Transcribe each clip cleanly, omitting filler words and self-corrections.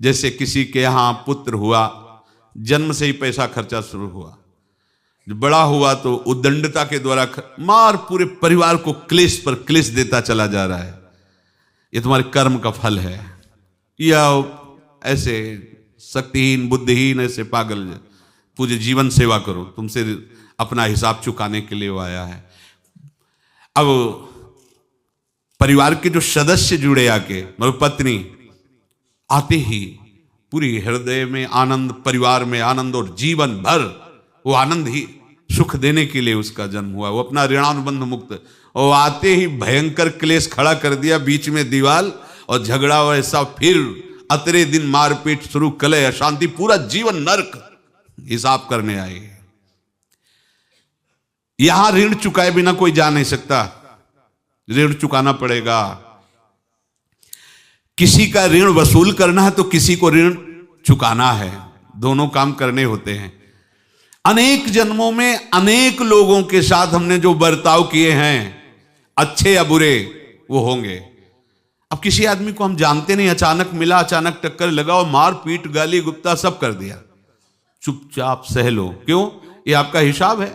जैसे किसी के यहाँ पुत्र हुआ, जन्म से ही पैसा खर्चा शुरू हुआ, जो बड़ा हुआ तो उद्दंडता के द्वारा मार पूरे परिवार को क्लेश पर क्लेश देता चला जा रहा है। ये तुम्हारे कर्म का फल है। या ऐसे शक्तिहीन बुद्धिहीन ऐसे पागल पूरे जीवन सेवा करो, तुमसे अपना हिसाब चुकाने के लिए वो आया है। अब परिवार के जो सदस्य जुड़े आके, मतलब पत्नी आते ही पूरी हृदय में आनंद, परिवार में आनंद, और जीवन भर वो आनंद ही सुख देने के लिए उसका जन्म हुआ। वो अपना ऋणानुबंध मुक्त, और आते ही भयंकर क्लेश खड़ा कर दिया, बीच में दीवाल और झगड़ा वैसा, फिर अतरे दिन मारपीट शुरू, कलह अशांति, पूरा जीवन नरक हिसाब करने आए। यहां ऋण चुकाए बिना कोई जा नहीं सकता, ऋण चुकाना पड़ेगा। किसी का ऋण वसूल करना है तो किसी को ऋण चुकाना है, दोनों काम करने होते हैं। अनेक जन्मों में अनेक लोगों के साथ हमने जो बर्ताव किए हैं, अच्छे या बुरे, वो होंगे। अब किसी आदमी को हम जानते नहीं, अचानक मिला, अचानक टक्कर लगा और मार पीट गाली गुप्ता सब कर दिया, चुपचाप सह लो। क्यों? ये आपका हिसाब है,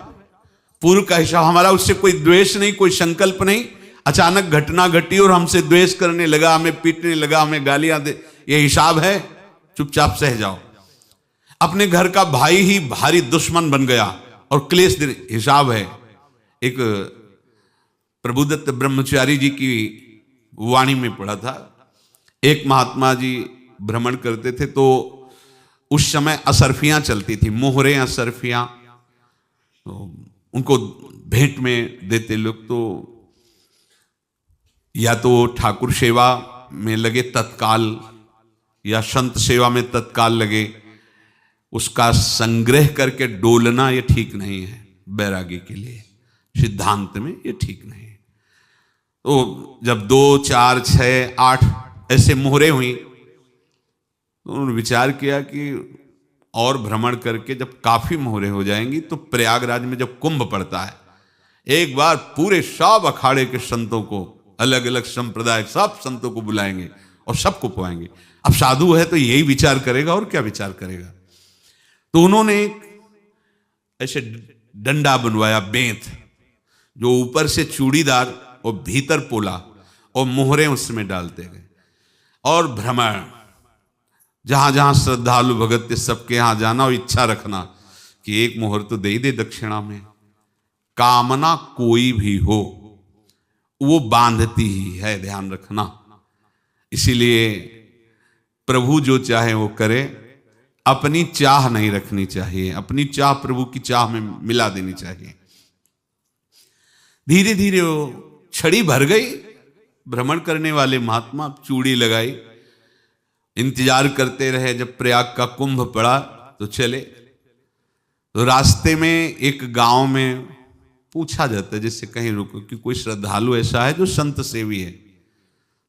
पूर्व का हिसाब। हमारा उससे कोई द्वेष नहीं, कोई संकल्प नहीं। अचानक घटना घटी और हमसे द्वेष करने लगा, हमें पीटने लगा, हमें गालियां दे, ये हिसाब है, चुपचाप सह जाओ। अपने घर का भाई ही भारी दुश्मन बन गया और क्लेश दे, हिसाब है। एक प्रभुदत्त ब्रह्मचारी जी की वाणी में पढ़ा था, एक महात्मा जी भ्रमण करते थे तो उस समय असरफियां चलती थी, मोहरे असरफियां, तो उनको भेंट में देते लोग। तो या तो ठाकुर सेवा में लगे तत्काल, या संत सेवा में तत्काल लगे, उसका संग्रह करके डोलना ये ठीक नहीं है बैरागी के लिए, सिद्धांत में ये ठीक नहीं है। तो जब 2, 4, 6, 8 ऐसे मोहरे हुई तो उन्होंने विचार किया कि और भ्रमण करके जब काफी मोहरे हो जाएंगी तो प्रयागराज में जब कुंभ पड़ता है, एक बार पूरे सब अखाड़े के संतों को, अलग अलग संप्रदाय सब संतों को बुलाएंगे और सबको पुआएंगे। अब साधु है तो यही विचार करेगा, और क्या विचार करेगा। तो उन्होंने ऐसे डंडा बनवाया, बेंत, जो ऊपर से चूड़ीदार और भीतर पोला, और मोहरे उसमें डालते गए। और भ्रमण, जहां जहां श्रद्धालु भगत थे सबके यहां जाना और इच्छा रखना कि एक मोहर तो दे ही दे दक्षिणा में। कामना कोई भी हो वो बांधती ही है, ध्यान रखना। इसीलिए प्रभु जो चाहे वो करे, अपनी चाह नहीं रखनी चाहिए, अपनी चाह प्रभु की चाह में मिला देनी चाहिए। धीरे धीरे वो छड़ी भर गई, भ्रमण करने वाले महात्मा चूड़ी लगाई, इंतजार करते रहे। जब प्रयाग का कुंभ पड़ा तो चले। तो रास्ते में एक गांव में पूछा जाता है, जैसे कहीं रुको कि कोई श्रद्धालु ऐसा है जो संत सेवी है।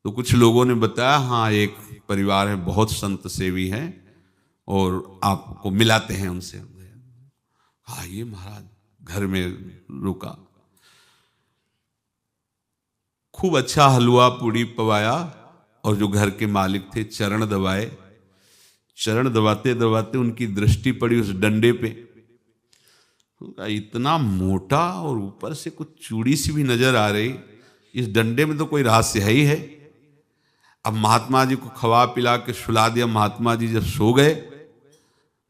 तो कुछ लोगों ने बताया, हाँ एक परिवार है बहुत संत सेवी है और आपको मिलाते हैं उनसे। आइए महाराज, घर में रुका, खूब अच्छा हलवा पूड़ी पवाया, और जो घर के मालिक थे चरण दबाए। चरण दबाते दबाते उनकी दृष्टि पड़ी उस डंडे पे, इतना मोटा और ऊपर से कुछ चूड़ी सी भी नजर आ रही, इस डंडे में तो कोई रहस्य है ही है। अब महात्मा जी को खवा पिला के सुला दिया। महात्मा जी जब सो गए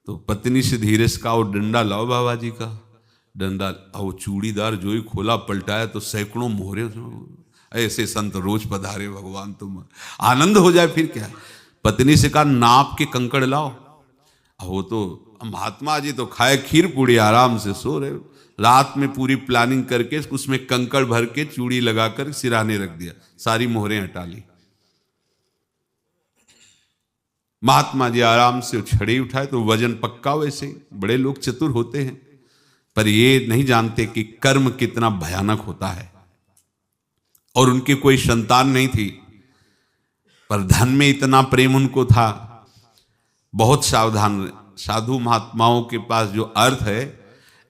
तो पत्नी से धीरे से कहा, वो डंडा लाओ बाबा जी का डंडा। वो चूड़ीदार जो ही खोला पलटाया तो सैकड़ों मोहरे। ऐसे संत रोज पधारे भगवान, तुम आनंद हो जाए फिर क्या। पत्नी से कहा, नाप के कंकड़ लाओ। वो तो महात्मा जी तो खाए खीर पूड़ी, आराम से सो रहे। रात में पूरी प्लानिंग करके उसमें कंकड़ भर के चूड़ी लगाकर सिराने रख दिया, सारी मोहरें हटा ली। महात्मा जी आराम से छड़ी उठाए तो वजन पक्का। वैसे बड़े लोग चतुर होते हैं, पर ये नहीं जानते कि कर्म कितना भयानक होता है। और उनकी कोई संतान नहीं थी, पर धन में इतना प्रेम उनको था। बहुत सावधान साधु महात्माओं के पास जो अर्थ है,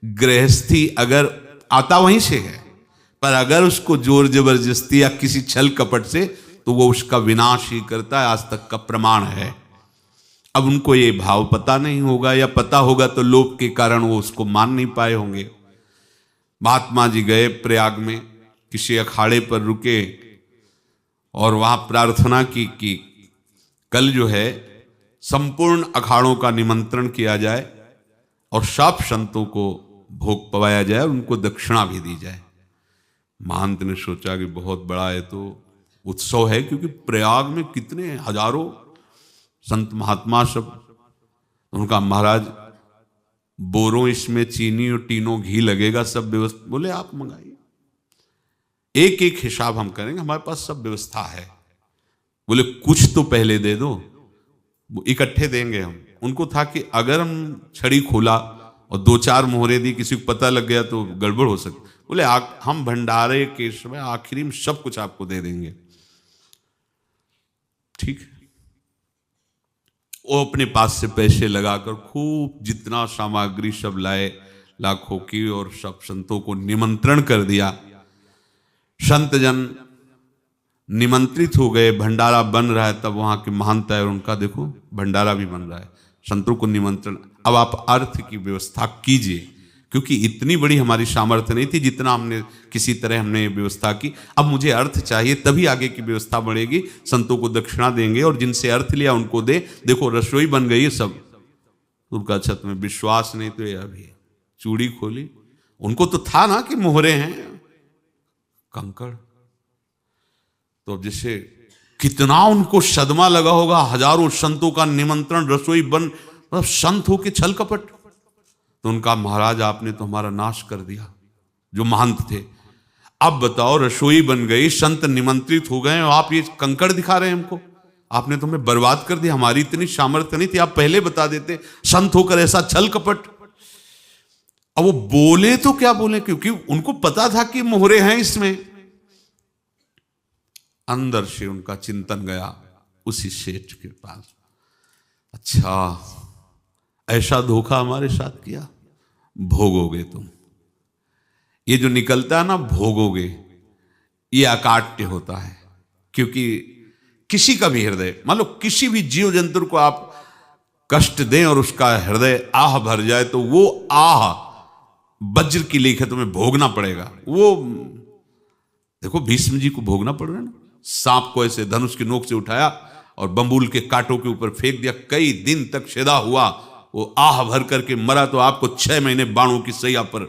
गृहस्थी अगर आता वहीं से है, पर अगर उसको जोर जबरदस्ती या किसी छल कपट से, तो वो उसका विनाश ही करता है। आज तक का प्रमाण है। अब उनको ये भाव पता नहीं होगा, या पता होगा तो लोभ के कारण वो उसको मान नहीं पाए होंगे। महात्मा जी गए प्रयाग में, किसी अखाड़े पर रुके और वहां प्रार्थना की कि कल जो है संपूर्ण अखाड़ों का निमंत्रण किया जाए और सब संतों को भोग पवाया जाए, उनको दक्षिणा भी दी जाए। महंत ने सोचा कि बहुत बड़ा है तो उत्सव है, क्योंकि प्रयाग में कितने हजारों संत महात्मा सब। उनका महाराज बोरों इसमें चीनी और टीनों घी लगेगा, सब व्यवस्था। बोले आप मंगाइए, एक एक हिसाब हम करेंगे, हमारे पास सब व्यवस्था है। बोले कुछ तो पहले दे दो, इकट्ठे देंगे हम। उनको था कि अगर हम छड़ी खोला और दो चार मोहरे दी, किसी को पता लग गया तो गड़बड़ हो सकती। बोले हम भंडारे के समय आखिरी में सब कुछ आपको दे देंगे। ठीक है। वो अपने पास से पैसे लगाकर खूब जितना सामग्री सब लाए, लाखों की, और सब संतों को निमंत्रण कर दिया। संत जन निमंत्रित हो गए, भंडारा बन रहा है। तब वहां के महंत है, और उनका देखो भंडारा भी बन रहा है, संतों को निमंत्रण। अब आप अर्थ की व्यवस्था कीजिए, क्योंकि इतनी बड़ी हमारी सामर्थ्य नहीं थी जितना किसी तरह हमने व्यवस्था की। अब मुझे अर्थ चाहिए, तभी आगे की व्यवस्था बढ़ेगी। संतों को दक्षिणा देंगे और जिनसे अर्थ लिया उनको दे। देखो रसोई बन गई है सब। उनका छत में विश्वास नहीं तो ये अभी चूड़ी खोली। उनको तो था ना कि मोहरे हैं कंकड़। तो अब जैसे कितना उनको सदमा लगा होगा, हजारों संतों का निमंत्रण, रसोई बन, मतलब संत हो के छल कपट। तो उनका महाराज आपने तो हमारा नाश कर दिया, जो महंत थे। अब बताओ रसोई बन गई, संत निमंत्रित हो गए, और आप ये कंकड़ दिखा रहे हैं हमको। आपने तो हमें बर्बाद कर दिया, हमारी इतनी सामर्थ्य नहीं थी, आप पहले बता देते। संत होकर ऐसा छल कपट। अब वो बोले तो क्या बोले, क्योंकि उनको पता था कि मोहरे हैं इसमें। अंदर से उनका चिंतन गया उसी सेठ के पास, अच्छा ऐसा धोखा हमारे साथ किया, भोगोगे तुम। ये जो निकलता है ना भोगोगे, ये अकाट्य होता है। क्योंकि किसी का भी हृदय, मान लो किसी भी जीव जंतु को आप कष्ट दें और उसका हृदय आह भर जाए, तो वो आह वज्र की लेख है, तुम्हें भोगना पड़ेगा। वो देखो भीष्म जी को भोगना पड़ रहा है ना। सांप को ऐसे धनुष की नोक से उठाया और बंबूल के कांटों के ऊपर फेंक दिया, कई दिन तक सेदा हुआ, वो आह भर करके मरा। तो आपको 6 महीने बाणों की सैया पर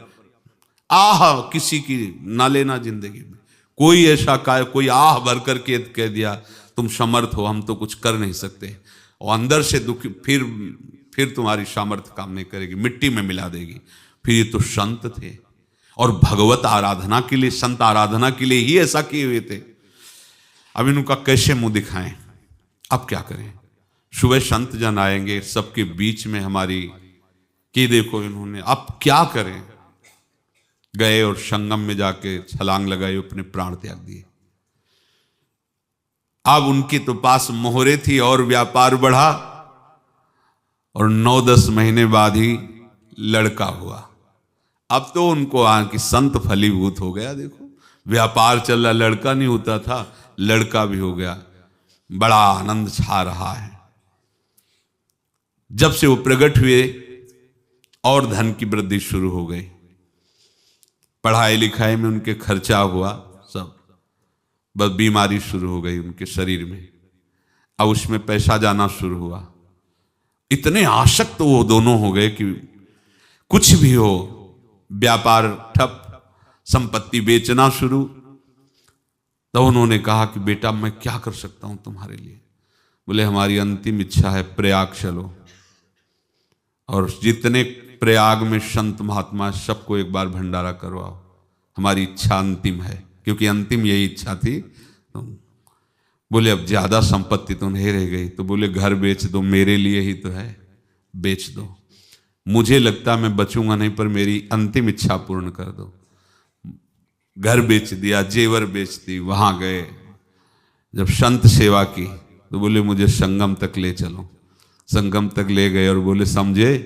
आह किसी की ना लेना जिंदगी में। कोई ऐसा कोई आह भर करके कह दिया तुम समर्थ हो, हम तो कुछ कर नहीं सकते, और अंदर से दुखी, फिर तुम्हारी सामर्थ्य काम नहीं करेगी, मिट्टी में मिला देगी। फिर ये तो संत थे, और भगवत आराधना के लिए, संत आराधना के लिए ही ऐसा किए हुए थे। अब इनका कैसे मुंह दिखाएं, अब क्या करें। सुबह संत जन आएंगे, सबके बीच में हमारी कि देखो इन्होंने, अब क्या करें। गए और संगम में जाके छलांग लगाई, अपने प्राण त्याग दिए। अब उनके तो पास मोहरे थी और व्यापार बढ़ा, और 9-10 महीने बाद ही लड़का हुआ। अब तो उनको कि संत फलीभूत हो गया। देखो व्यापार चल रहा, लड़का नहीं होता था, लड़का भी हो गया। बड़ा आनंद छा रहा है। जब से वो प्रकट हुए और धन की वृद्धि शुरू हो गई, पढ़ाई लिखाई में उनके खर्चा हुआ सब, बस बीमारी शुरू हो गई उनके शरीर में। अब उसमें पैसा जाना शुरू हुआ। इतने आसक्त वो दोनों हो गए कि कुछ भी हो, व्यापार ठप, संपत्ति बेचना शुरू। तो उन्होंने कहा कि बेटा मैं क्या कर सकता हूं तुम्हारे लिए। बोले हमारी अंतिम इच्छा है प्रयाग चलो, और जितने प्रयाग में संत महात्मा सबको एक बार भंडारा करवाओ। हमारी इच्छा अंतिम है, क्योंकि अंतिम यही इच्छा थी। तो बोले अब ज्यादा संपत्ति तो नहीं रह गई। तो बोले घर बेच दो, मेरे लिए ही तो है, बेच दो। मुझे लगता मैं बचूंगा नहीं, पर मेरी अंतिम इच्छा पूर्ण कर दो। घर बेच दिया, जेवर बेच दी। वहां गए, जब संत सेवा की तो बोले मुझे संगम तक ले चलो। संगम तक ले गए और बोले समझे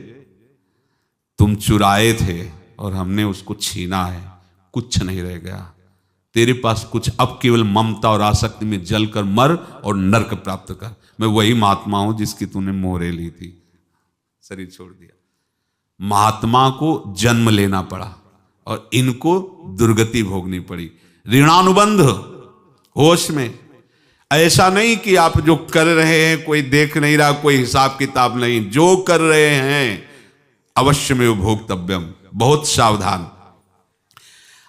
तुम चुराए थे और हमने उसको छीना है, कुछ नहीं रह गया तेरे पास कुछ। अब केवल ममता और आसक्ति में जलकर मर और नरक प्राप्त कर। मैं वही महात्मा हूं जिसकी तूने मोहरे ली थी, शरीर छोड़ दिया। महात्मा को जन्म लेना पड़ा और इनको दुर्गति भोगनी पड़ी। ऋणानुबंध, होश में। ऐसा नहीं कि आप जो कर रहे हैं कोई देख नहीं रहा, कोई हिसाब किताब नहीं, जो कर रहे हैं अवश्य में भोक्तव्यम, बहुत सावधान।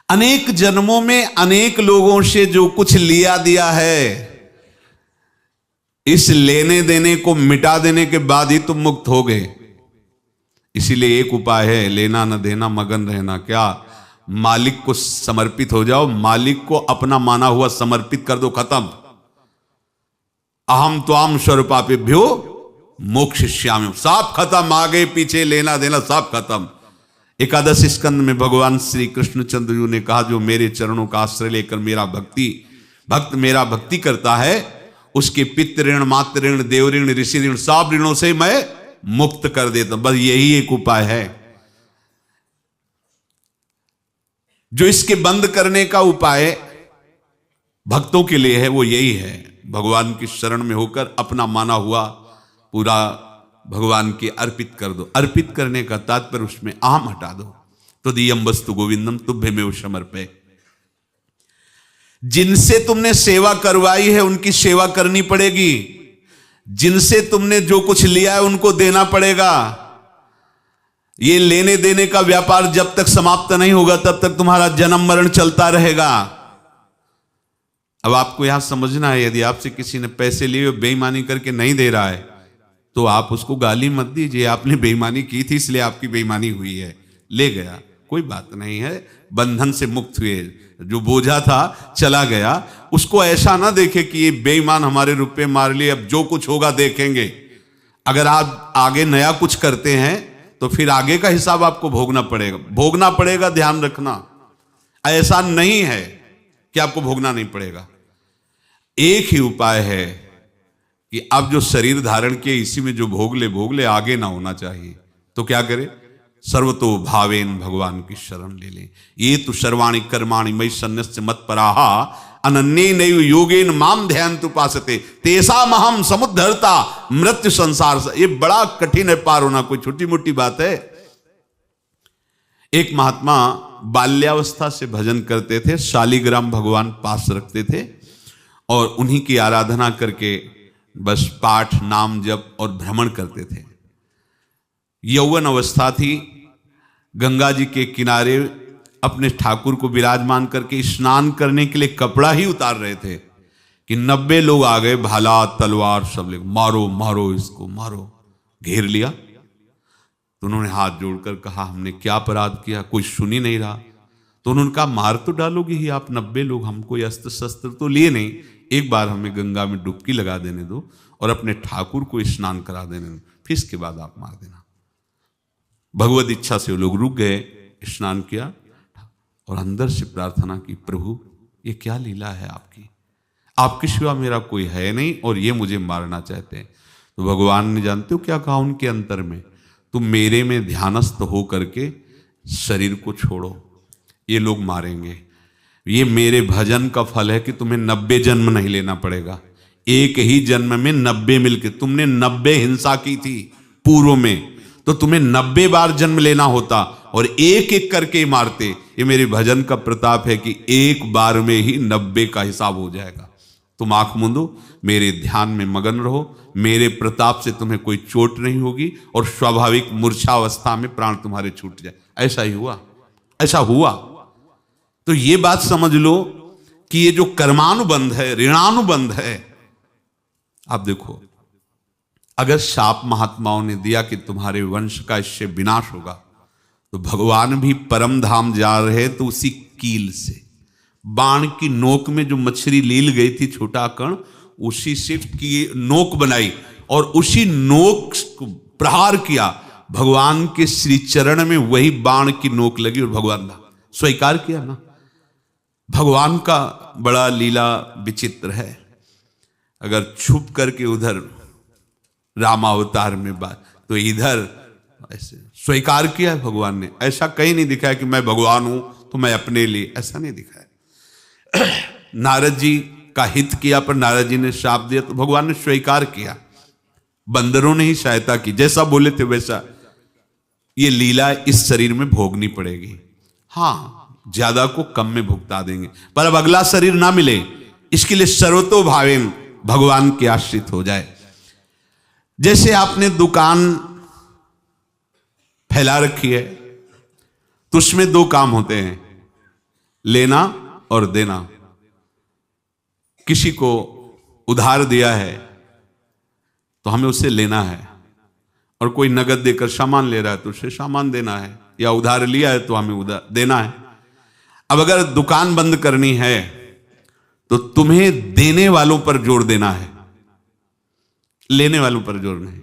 अनेक जन्मों में अनेक लोगों से जो कुछ लिया दिया है, इस लेने देने को मिटा देने के बाद ही तुम मुक्त हो गए। इसीलिए एक उपाय है, लेना न देना मगन रहना। क्या? मालिक को समर्पित हो जाओ, मालिक को अपना माना हुआ समर्पित कर दो, खत्म। अहम त्वाम स्वरूपापेभ्यो मोक्षयिष्यामि, सब खत्म। आगे पीछे लेना देना सब खत्म। एकादश स्कंद में भगवान श्री कृष्णचंद्र जी ने कहा, जो मेरे चरणों का आश्रय लेकर भक्त मेरा भक्ति करता है, उसके पितृ ऋण, मातृ ऋण, देव ऋण, ऋषि ऋण, सब ऋणों से मैं मुक्त कर देता हूं। बस यही एक उपाय है जो इसके बंद करने का उपाय भक्तों के लिए है, वो यही है, भगवान की शरण में होकर अपना माना हुआ पूरा भगवान के अर्पित कर दो। अर्पित करने का तात्पर्य उसमें अहम हटा दो। तो दियम वस्तु गोविंदम तुभ्यमेव समर्पय। जिनसे तुमने सेवा करवाई है उनकी सेवा करनी पड़ेगी, जिनसे तुमने जो कुछ लिया है उनको देना पड़ेगा। ये लेने देने का व्यापार जब तक समाप्त नहीं होगा तब तक तुम्हारा जन्म मरण चलता रहेगा। अब आपको यहां समझना है, यदि आपसे किसी ने पैसे लिए बेईमानी करके नहीं दे रहा है तो आप उसको गाली मत दीजिए, आपने बेईमानी की थी इसलिए आपकी बेईमानी हुई है, ले गया, कोई बात नहीं है, बंधन से मुक्त हुए, जो बोझा था चला गया। उसको ऐसा ना देखे कि ये बेईमान हमारे रुपए मार लिए, अब जो कुछ होगा देखेंगे। अगर आप आगे नया कुछ करते हैं तो फिर आगे का हिसाब आपको भोगना पड़ेगा, ध्यान रखना। ऐसा नहीं है कि आपको भोगना नहीं पड़ेगा। एक ही उपाय है कि अब जो शरीर धारण किए इसी में जो भोग ले, आगे ना होना चाहिए। तो क्या करे? सर्वतो भावेन भगवान की शरण ले लें। ये तो सर्वाणि कर्माणि मयि सन्न्यस्य मत्पराः अनन्येनैव योगेन माम ध्यायन्तु उपासते तेषाम् अहं समुद्धर्ता मृत्यु संसार से। ये बड़ा कठिन है पार होना, कोई छोटी मोटी बात है। एक महात्मा बाल्यावस्था से भजन करते थे, शालिग्राम भगवान पास रखते थे और उन्हीं की आराधना करके बस पाठ, नाम, जप और भ्रमण करते थे। यौवन अवस्था थी, गंगा जी के किनारे अपने ठाकुर को विराजमान करके स्नान करने के लिए कपड़ा ही उतार रहे थे कि 90 लोग आ गए, भाला तलवार सब ले, मारो मारो इसको मारो, घेर लिया। तो उन्होंने हाथ जोड़कर कहा, हमने क्या अपराध किया? कोई सुन ही नहीं रहा। तो उन्होंने कहा, मार तो डालोगे ही आप 90 लोग, हम कोई अस्त्र शस्त्र तो लिए नहीं, एक बार हमें गंगा में डुबकी लगा देने दो और अपने ठाकुर को स्नान करा देने दो, फिर इसके बाद आप मार देना। भगवत इच्छा से वो लोग रुक गए, स्नान किया और अंदर से प्रार्थना की, प्रभु ये क्या लीला है आपकी, आपके सिवा मेरा कोई है नहीं और ये मुझे मारना चाहते हैं। तो भगवान ने जानते हो क्या कहा उनके अंतर में? तुम मेरे में ध्यानस्थ हो करके शरीर को छोड़ो, ये लोग मारेंगे। ये मेरे भजन का फल है कि तुम्हें 90 जन्म नहीं लेना पड़ेगा, एक ही जन्म में 90 मिलके। तुमने 90 हिंसा की थी पूर्व में, तो तुम्हें 90 बार जन्म लेना होता और एक एक करके मारते। ये मेरे भजन का प्रताप है कि एक बार में ही 90 का हिसाब हो जाएगा। तुम आंख मूंदो, मेरे ध्यान में मगन रहो, मेरे प्रताप से तुम्हें कोई चोट नहीं होगी और स्वाभाविक मूर्छावस्था में प्राण तुम्हारे छूट जाए। ऐसा ही हुआ, ऐसा हुआ। तो ये बात समझ लो कि ये जो कर्मानुबंध है, ऋणानुबंध है। आप देखो, अगर शाप महात्माओं ने दिया कि तुम्हारे वंश का इससे विनाश होगा, तो भगवान भी परम धाम जा रहे तो उसी कील से, बाण की नोक में जो मछली लील गई थी, छोटा कण, उसी से की नोक बनाई और उसी नोक को प्रहार किया। भगवान के श्री चरण में वही बाण की नोक लगी और भगवान ने स्वीकार किया ना। भगवान का बड़ा लीला विचित्र है। अगर छुप करके उधर रामावतार में बात, तो इधर ऐसे स्वीकार किया है भगवान ने। ऐसा कहीं नहीं दिखाया कि मैं भगवान हूं तो मैं अपने लिए, ऐसा नहीं दिखाया। नारद जी का हित किया, पर नारद जी ने शाप दिया तो भगवान ने स्वीकार किया। बंदरों ने ही सहायता की, जैसा बोले थे वैसा। ये लीला इस शरीर में भोगनी पड़ेगी। हाँ, ज्यादा को कम में भुगता देंगे, पर अब अगला शरीर ना मिले, इसके लिए सर्वतो भावेन भगवान के आश्रित हो जाए। जैसे आपने दुकान फैला रखी है तो उसमें दो काम होते हैं, लेना और देना। किसी को उधार दिया है तो हमें उससे लेना है, और कोई नगद देकर सामान ले रहा है तो उससे सामान देना है, या उधार लिया है तो हमें उधार देना है। अब अगर दुकान बंद करनी है तो तुम्हें देने वालों पर जोर देना है, लेने वालों पर जोर नहीं।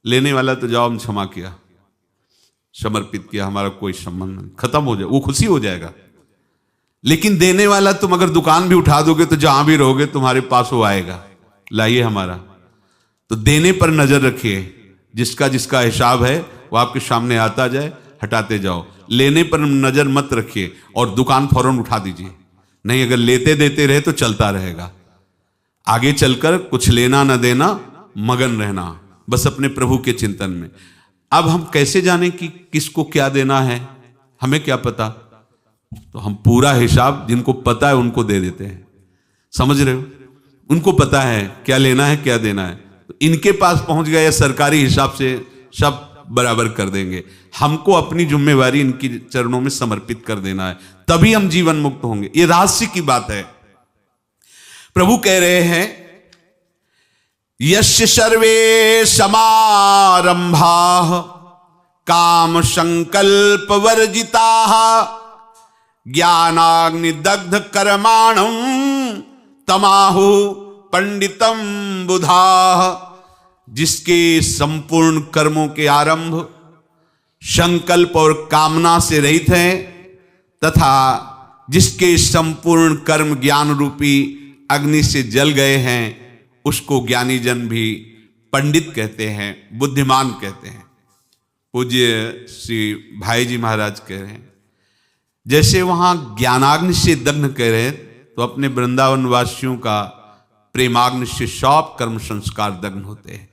लेने वाला तो जाओ हम क्षमा किया, समर्पित किया, हमारा कोई संबंध नहीं, खत्म हो जाए, वो खुशी हो जाएगा। लेकिन देने वाला तुम अगर दुकान भी उठा दोगे तो जहां भी रहोगे तुम्हारे पास वो आएगा, लाइए हमारा। तो देने पर नजर रखिए, जिसका जिसका हिसाब है वो आपके सामने आता जाए, हटाते जाओ। लेने पर नजर मत रखिए और दुकान फौरन उठा दीजिए, नहीं अगर लेते देते रहे तो चलता रहेगा। आगे चलकर कुछ लेना न देना, मगन रहना बस अपने प्रभु के चिंतन में। अब हम कैसे जाने कि किसको क्या देना है, हमें क्या पता? तो हम पूरा हिसाब जिनको पता है उनको दे देते हैं, समझ रहे हो? उनको पता है क्या लेना है क्या देना है, तो इनके पास पहुंच गए, सरकारी हिसाब से सब बराबर कर देंगे। हमको अपनी जिम्मेवारी इनकी चरणों में समर्पित कर देना है, तभी हम जीवन मुक्त होंगे। ये रहस्य की बात है। प्रभु कह रहे हैं, यस्य सर्वे समारंभाः काम संकल्प वर्जिताः ज्ञानाग्निदग्ध कर्माणं तमाहु पंडितम बुधाः। जिसके संपूर्ण कर्मों के आरंभ संकल्प और कामना से रहित हैं, तथा जिसके संपूर्ण कर्म ज्ञान रूपी अग्नि से जल गए हैं, उसको ज्ञानी जन भी पंडित कहते हैं, बुद्धिमान कहते हैं। पूज्य श्री भाई जी महाराज कह रहे हैं, जैसे वहां ज्ञानाग्नि से दग्ध कह रहे हैं, तो अपने वृंदावन वासियों का प्रेमाग्नि से सब कर्म संस्कार दग्न होते हैं।